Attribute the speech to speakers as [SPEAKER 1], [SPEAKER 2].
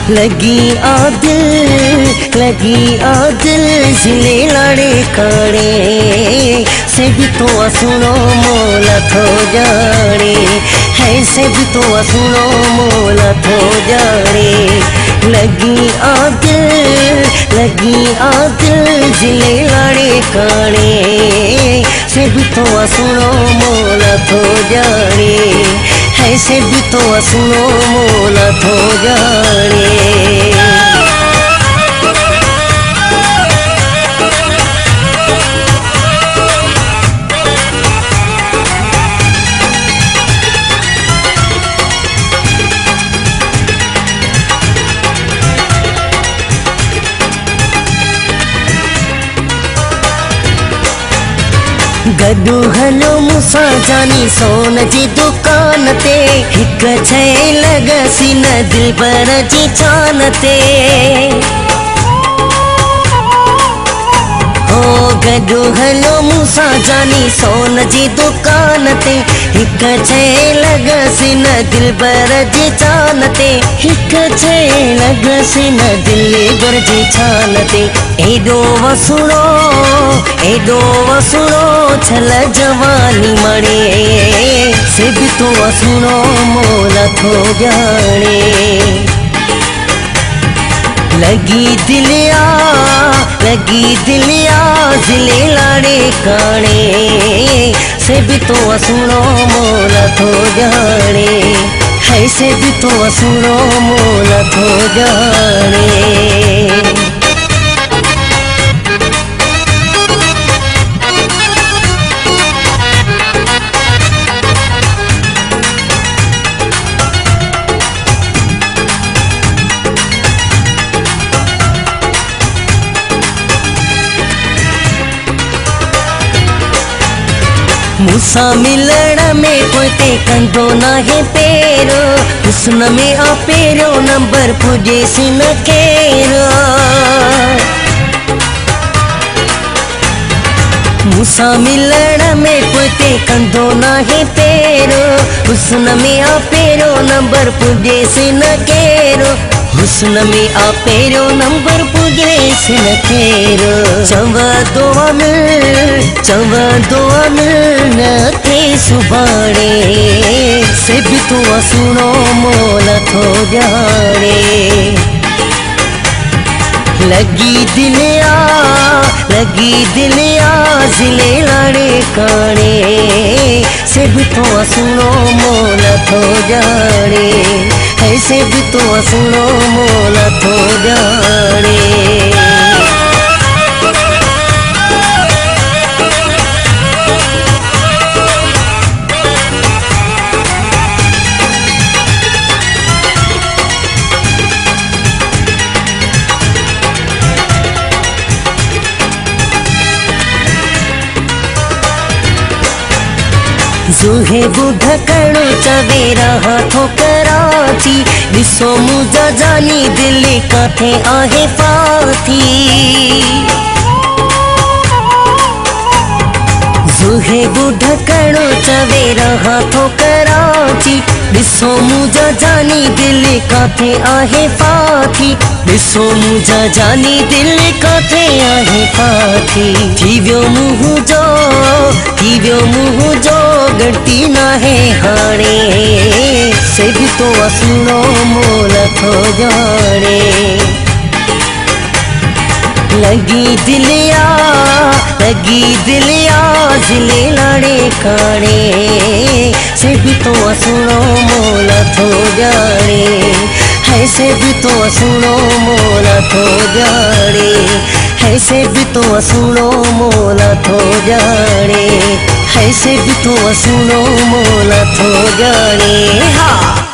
[SPEAKER 1] लगी आदिल जिले लाड़े काड़े से भी तो सुनो मोला थो जाने है से भी तो सुनो मोला थो जाने लगी आदिल जिले लाड़े काड़े से भी तो सुनो मोला थो जाने है से भी तो सुनो मोला थो जाने। गडू हलो मूसा जानी सोन जी दुकान ते हिक छे लगसी न दिलबर जी चान ते हो गडू हलो मूसा जानी सोन जी दुकान ते हिक छे लगसी न दिलबर जी चान ते हिक छे लगसी न दिलबर जी चान ते एडो वसुड़ो छल जवानी मणे से भी तो वसुड़ो मोला थो जाने लगी दिलिया जिले लाड़े काने से भी तो वसुड़ो मोला थो जाने है से भी तो वसुड़ो मोला थो जाने। मूसा मिलण में कोई ते कंदो ना है पेरो हुस्न में आ पेरो नंबर पुजे सिन केरो मूसा मिलण में कोई ते कंदो ना है पेरो हुस्न में आ पेरो नंबर पुजे सिन केरो हुस्न में आ पेरो नंबर पुजे सिन केरो चवंदो अमिल न थे सुभाणे से भी तो सुनो मोला थो जाने लगी दिलिया जिले लाड़े काने से भी तो सुनो मोला थो जाने है से भी तो सुनो मोला थो जाने। जुहे बुध कणो चवेरा हाथों कराची दिसो मुझा जानी दिल्ली काथे आहे पाथी जुहे बुध कणो चवेरा हाथों कराची दिसो मुझा जानी दिल्ली काथे आहे पाथी दिसो मुझा जानी दिल्ली काथे आहे पाथी थी व्यो मुँह जो गटी ना है हाणे से भी तो सुनो मोला थो जाने लगी दिलिया जिले लाड़े काने से भी तो सुनो मोला थो जाने है से भी तो सुनो मोला थो जाने है से भी तो सुनो मोला थो जाने है से भी तो सुनो मोला थो जाने। हाँ।